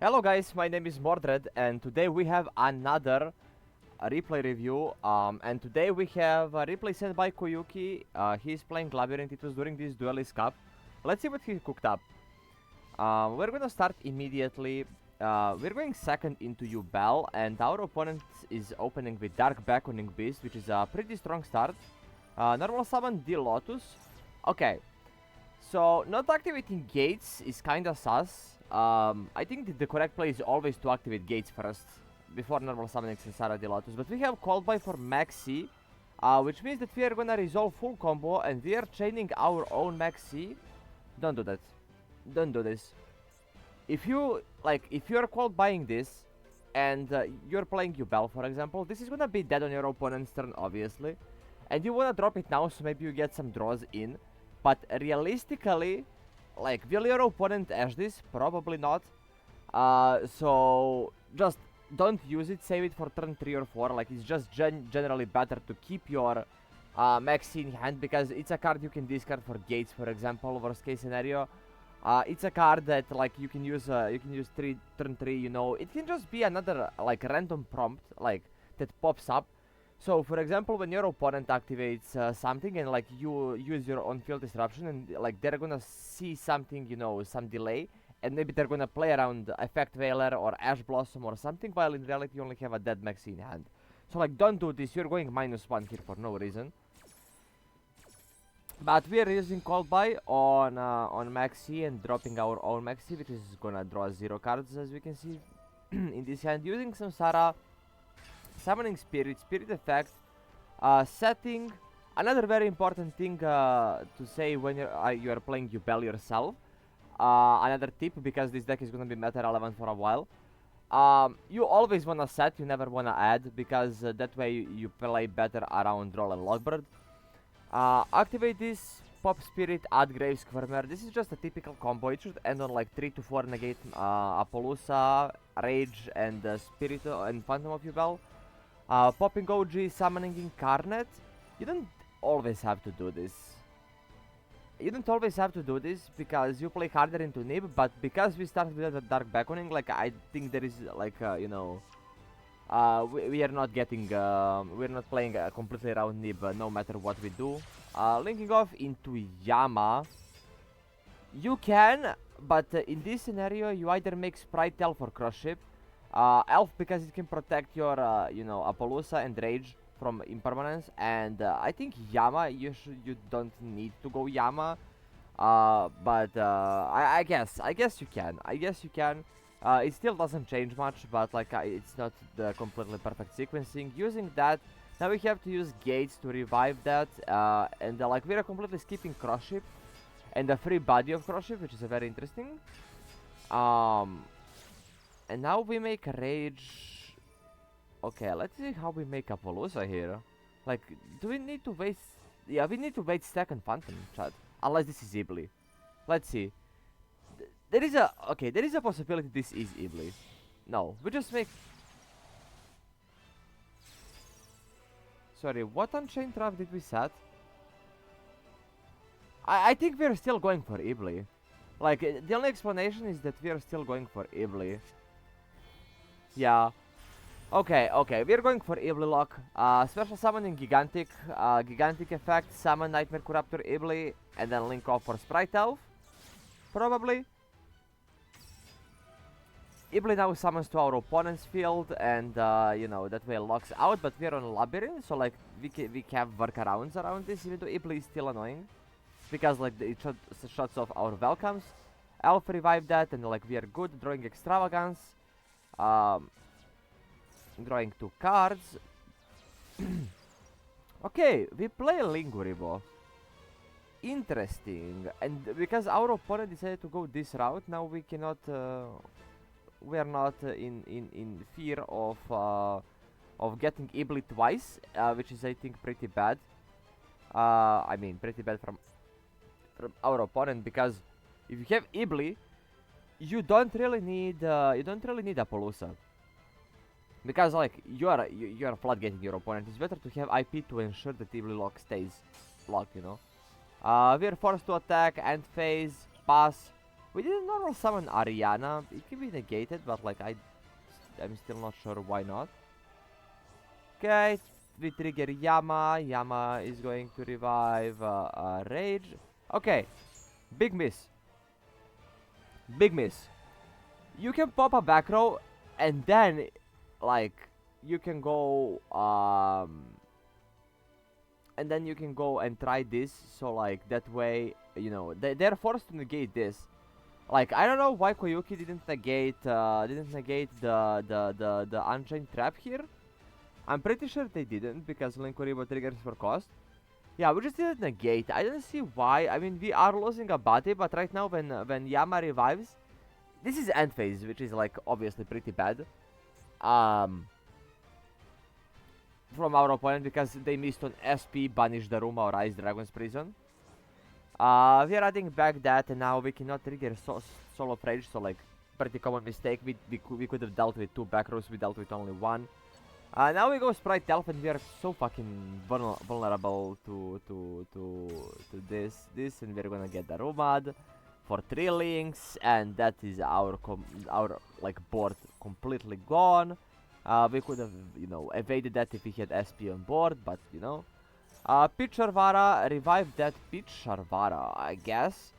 Hello guys, my name is Mordred and today we have another replay review and today we have a replay sent by Koyuki. He's playing Labrynth. It was during this Duelist Cup. Let's see what he cooked up. We're gonna start immediately. We're going second into Yubel and our opponent is opening with Dark Beckoning Beast, which is a pretty strong start. Normal summon D Lotus. Okay, so not activating gates is kinda sus. I think the correct play is always to activate gates first before normal summoning Sensara de Lotus. But we have Cold Buy for Maxi, which means that we are gonna resolve full combo and we are chaining our own Maxi. Don't do that. Don't do this. If you're cold buying this and you're playing Yubel, for example, this is gonna be dead on your opponent's turn, obviously. And you wanna drop it now so maybe you get some draws in. But realistically, like, will your opponent edge this? Probably not. So just don't use it, save it for turn 3 or 4. Like, it's just generally better to keep your Maxi in hand because it's a card you can discard for gates, for example, worst case scenario. It's a card that like you can use turn 3, you know. It can just be another like random prompt like that pops up. So, for example, when your opponent activates something and like you use your own field disruption and like they're gonna see something, you know, some delay, and maybe they're gonna play around Effect Veiler or Ash Blossom or something, while in reality you only have a dead Maxi in hand. So like, don't do this. You're going -1 here for no reason. But we are using Cold Buy on Maxi and dropping our own Maxi, which is gonna draw 0 cards, as we can see in this hand. Using Samsara, summoning Spirit Effect, setting. Another very important thing to say when you are playing Yubel yourself. Another tip, because this deck is gonna be meta relevant for a while. You always wanna set, you never wanna add, because that way you play better around Droll and Logbird. Activate this, pop Spirit, add Grave Squirmer. This is just a typical combo. It should end on like 3 to 4 negate Appaloosa, Rage, and Spirit and Phantom of Yubel. Popping OG, summoning Incarnate. You don't always have to do this. You don't always have to do this because you play harder into Nib, but because we started with the Dark Beckoning, like I think there is like you know, we are not getting we're not playing completely around Nib no matter what we do. Linking off into Yama. You can, but in this scenario you either make Sprite Elf or Cross Ship. Elf because it can protect your you know, Appaloosa and Rage from impermanence, and I think Yama you don't need to go Yama, but I guess you can. It still doesn't change much, but like it's not the completely perfect sequencing. Using that, now we have to use gates to revive that, and like we are completely skipping Cross Ship and the free body of Cross Ship, which is very interesting. And now we make Rage. Okay, let's see how we make Appaloosa here. Like, do we need to waste... Yeah, we need to wait second Phantom, chat. Unless this is Iblee. Let's see. There is a... Okay, there is a possibility this is Iblee. No, we just make... Sorry, what Unchained Trap did we set? I think we're still going for Iblee. Like, the only explanation is that we are still going for Iblee. Yeah. Okay, we're going for Iblee lock. Special summoning Gigantic. Gigantic effect, summon Nightmare Corruptor Iblee, and then link off for Sprite Elf. Probably. Iblee now summons to our opponent's field, and you know, that way locks out, but we're on Labyrinth, so like we have workarounds around this, even though Iblee is still annoying. Because like it shuts off our welcomes. Elf revive that, and like we are good, drawing Extravagance. Drawing 2 cards. Okay, we play Linguribo. Interesting. And because our opponent decided to go this route, now we cannot... we are not in fear of getting Iblee twice, which is, I think, pretty bad. I mean, pretty bad from our opponent, because if you have Iblee, you don't really need Appaloosa. Because like you are floodgating your opponent. It's better to have IP to ensure that Iblee lock stays locked, you know. We are forced to attack, end phase, pass. We didn't normal summon Ariana. It can be negated, but like I'm still not sure why not. Okay, we trigger Yama. Yama is going to revive Rage. Okay, big miss. Big miss. You can pop a back row, and then, like, you can go, and then you can go and try this. So like that way, you know, they're forced to negate this. Like, I don't know why Koyuki didn't negate the Unchained Trap here. I'm pretty sure they didn't because Linkuribo triggers for cost. Yeah, we just didn't negate. I don't see why. I mean, we are losing a body, but right now when Yama revives, this is end phase, which is like obviously pretty bad. From our opponent because they missed on SP, Banish Daruma or Ice Dragon's Prison. We are adding back that, and now we cannot trigger Solo Rage, so like pretty common mistake. We could have dealt with 2 back rows, we dealt with only 1. Now we go Sprite Elf, and we are so fucking vulnerable to this, and we're gonna get Darumad for 3 links, and that is our like board completely gone. We could have, you know, evaded that if we had SP on board, but you know. Pitch Sharvara, revive that Pitch Sharvara, I guess.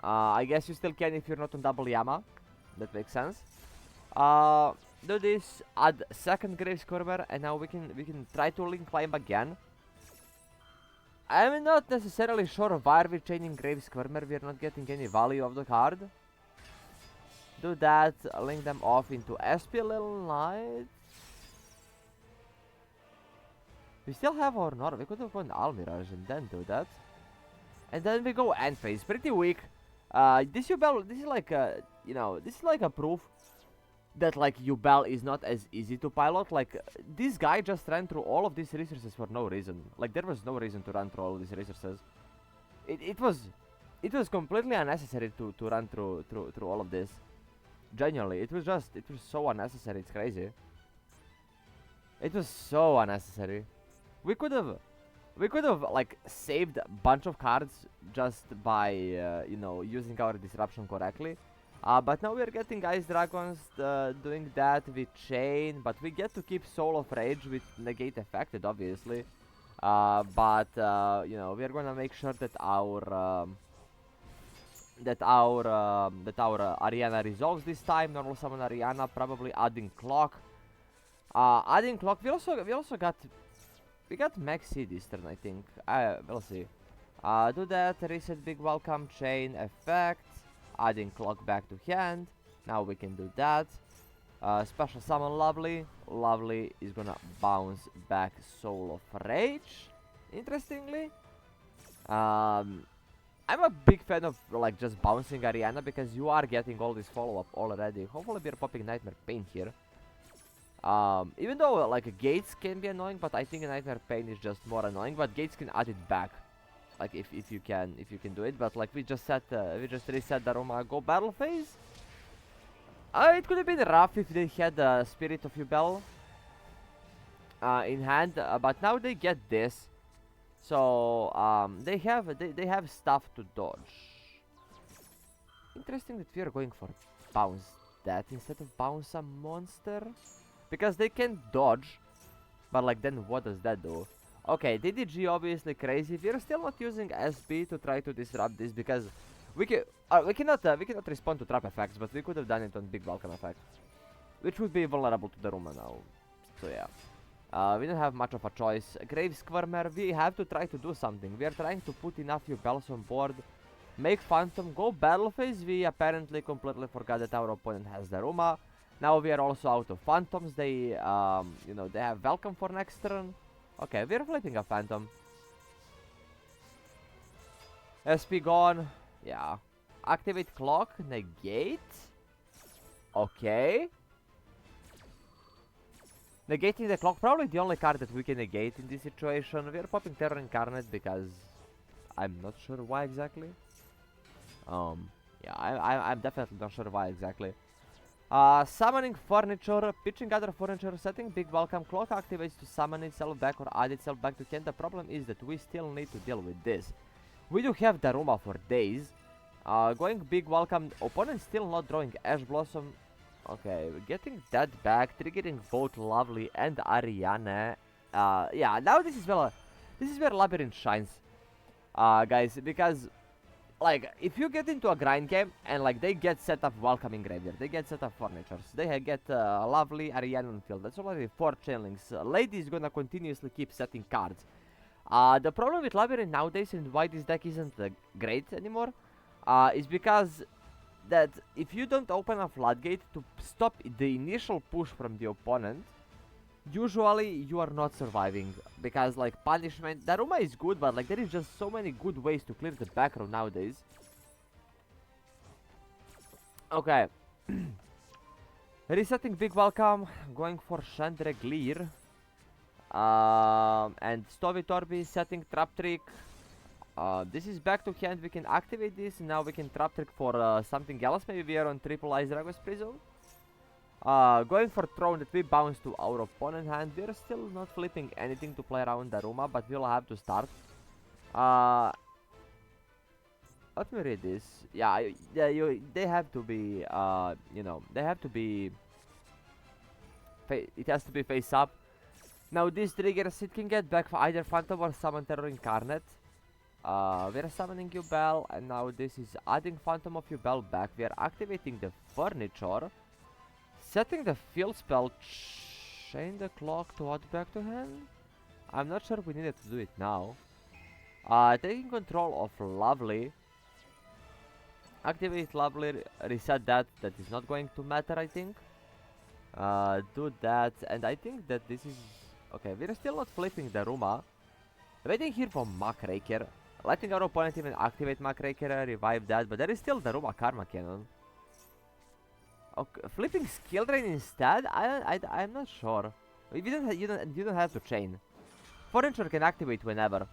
I guess you still can if you're not on double Yama. That makes sense. Do this, add second Grave Squirmer, and now we can try to link climb again. I'm not necessarily sure why we're chaining Grave Squirmer, we're not getting any value of the card. Do that, link them off into SP Little Knight. We still have our Nora, we could have gone Almirage and then do that. And then we go end phase, pretty weak. This Yubel, this is like a, you know, this is like a proof that like Yubel is not as easy to pilot. Like, this guy just ran through all of these resources for no reason. Like, there was no reason to run through all of these resources. It was completely unnecessary to run through all of this. Genuinely, it was so unnecessary, it's crazy. It was so unnecessary. We could have like saved a bunch of cards just by you know, using our disruption correctly. But now we are getting Ice Dragons doing that with Chain, but we get to keep Soul of Rage with negate affected, obviously. But you know, we are gonna make sure that our Ariana resolves this time. Normal summon Ariana, probably adding Clock. Adding Clock. We also got Maxi this turn, I think. We'll see. Do that. Reset Big Welcome Chain effect. Adding Clock back to hand. Now we can do that. Special summon Lovely. Lovely is gonna bounce back Soul of Rage. Interestingly. I'm a big fan of like just bouncing Ariana because you are getting all this follow-up already. Hopefully we're popping Nightmare Pain here. Even though like Gates can be annoying, but I think Nightmare Pain is just more annoying. But Gates can add it back, like if you can do it. But like we just reset Daruma go battle phase. It could have been rough if they had the Spirit of Yubel in hand, but now they get this. So they have stuff to dodge. Interesting that we are going for bounce that instead of bounce a monster, because they can dodge, but like then what does that do? Okay, DDG obviously crazy. We are still not using SP to try to disrupt this because we cannot respond to trap effects, but we could have done it on big welcome effect, which would be vulnerable to the Daruma now. So yeah. We don't have much of a choice. Grave Squirmer, we have to try to do something. We are trying to put enough Yubels on board, make Phantom, go battle phase. We apparently completely forgot that our opponent has Daruma. Now we are also out of Phantoms. They, you know, they have Welcome for next turn. Okay, we are flipping a Phantom. SP gone. Yeah. Activate Clock, negate. Okay. Negating the Clock, probably the only card that we can negate in this situation. We are popping Terror Incarnate because I'm not sure why exactly. Yeah, I'm definitely not sure why exactly. Summoning Furniture, pitching other furniture, setting Big Welcome. Clock activates to summon itself back or add itself back to hand. The problem is that we still need to deal with this. We do have Daruma for days. Going big welcome. Opponent still not drawing Ash Blossom. Okay, getting that back, triggering both Lovely and Ariane. Yeah, now this is where Labrynth shines, guys, because like if you get into a grind game and like they get set up welcoming graveyard, they get set up furnitures, they get Lovely, Ariane on field. That's already 4 chainlinks. Lady is gonna continuously keep setting cards. The problem with Labrynth nowadays and why this deck isn't great anymore is because that if you don't open a floodgate to stop the initial push from the opponent, usually you are not surviving, because like punishment, Daruma is good, but like there is just so many good ways to clear the back row nowadays. Okay. Resetting big welcome, going for Chandelier. And Stovey Torby setting trap trick. This is back to hand, we can activate this, and now we can trap trick for something else. Maybe we are on triple Ice Dragon's Prism. Going for throne that we bounce to our opponent hand. We are still not flipping anything to play around Daruma, but we'll have to start. Let me read this. Yeah, they have to be, you know, they have to be, it has to be face up. Now this triggers, it can get back for either Phantom or Summon Terror Incarnate. We're summoning Yubel, and now this is adding Phantom of Yubel back. We are activating the furniture, setting the field spell, chain the clock to add back to hand. I'm not sure we needed to do it now. Taking control of Lovely. Activate Lovely, reset that. That is not going to matter, I think. Do that, and I think that this is... Okay, we're still not flipping the Daruma. Waiting here for Muckraker. Letting our opponent even activate Muckraker, revive that, but there is still the Daruma Karma Cannon. Okay, flipping Skill Drain instead? I'm not sure. You don't have to chain. Furniture can activate whenever.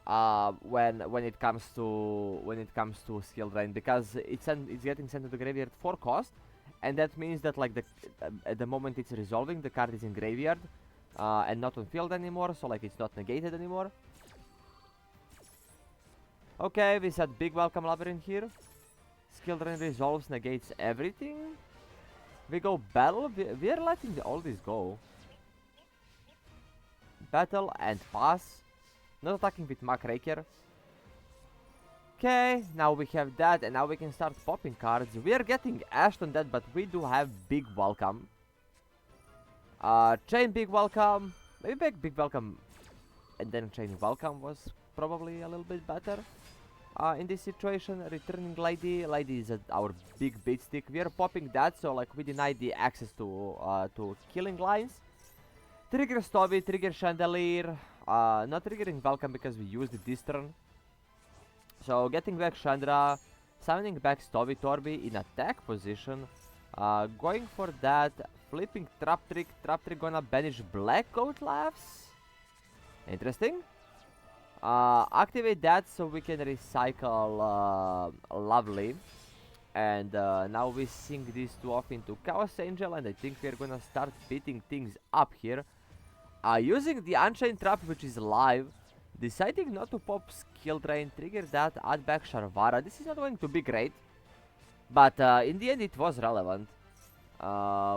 When it comes to Skill Drain, because it's getting sent to the graveyard for cost, and that means that like at the moment it's resolving, the card is in graveyard. And not on field anymore, so like it's not negated anymore. Okay, we said big welcome Labrynth here. Skill Drain resolves, negates everything. We go battle, we are letting all this go. Battle and pass. Not attacking with Muckraker. Okay, now we have that, and now we can start popping cards. We are getting ashed on that, but we do have big welcome. Chain big welcome, maybe back big welcome and then chain welcome was probably a little bit better in this situation. Returning Lady is our big beat stick. We are popping that, so like we deny the access to killing lines. Trigger Stovey, trigger Chandelier, not triggering welcome because we used it this turn. So getting back Chandra, summoning back Stovey Torby in attack position. Going for that, flipping Trap Trick gonna banish Black Coat Laughs. Interesting. Activate that so we can recycle Lovely. And now we sync these two off into Chaos Angel, and I think we're gonna start beating things up here. Using the Unchained Trap, which is live, deciding not to pop Skill Drain, trigger that, add back Sharvara. This is not going to be great. But in the end it was relevant.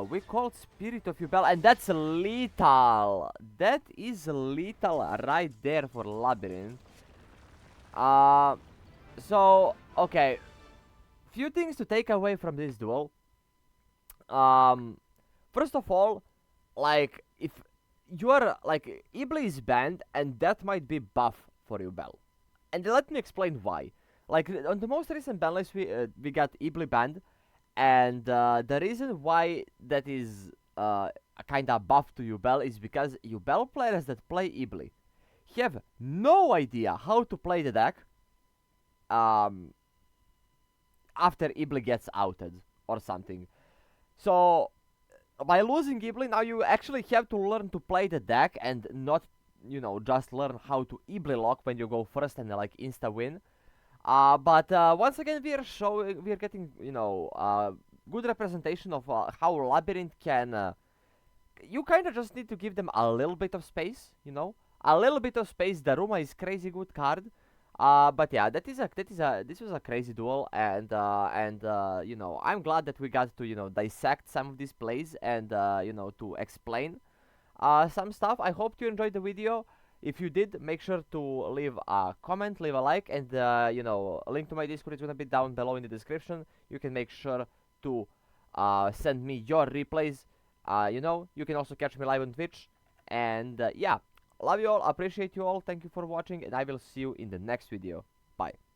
We called Spirit of Yubel, and that's lethal. That is lethal right there for Labrynth. So, okay. Few things to take away from this duel. First of all, like, if you are, like, Iblee is banned, and that might be buff for Yubel. And let me explain why. Like, on the most recent ban list, we got Iblee banned, and the reason why that is a kinda buff to Yubel is because Yubel players that play Iblee have no idea how to play the deck after Iblee gets outed or something. So, by losing Iblee, now you actually have to learn to play the deck and not, you know, just learn how to Iblee lock when you go first and like insta win. But once again, we are getting, you know, good representation of how Labrynth can. You kind of just need to give them a little bit of space, you know, a little bit of space. Daruma is crazy good card. But yeah, this was a crazy duel, and you know, I'm glad that we got to, you know, dissect some of these plays and you know, to explain some stuff. I hope you enjoyed the video. If you did, make sure to leave a comment, leave a like, and you know, a link to my Discord is gonna be down below in the description. You can make sure to send me your replays. You know, you can also catch me live on Twitch. And yeah, love you all, appreciate you all, thank you for watching, and I will see you in the next video. Bye.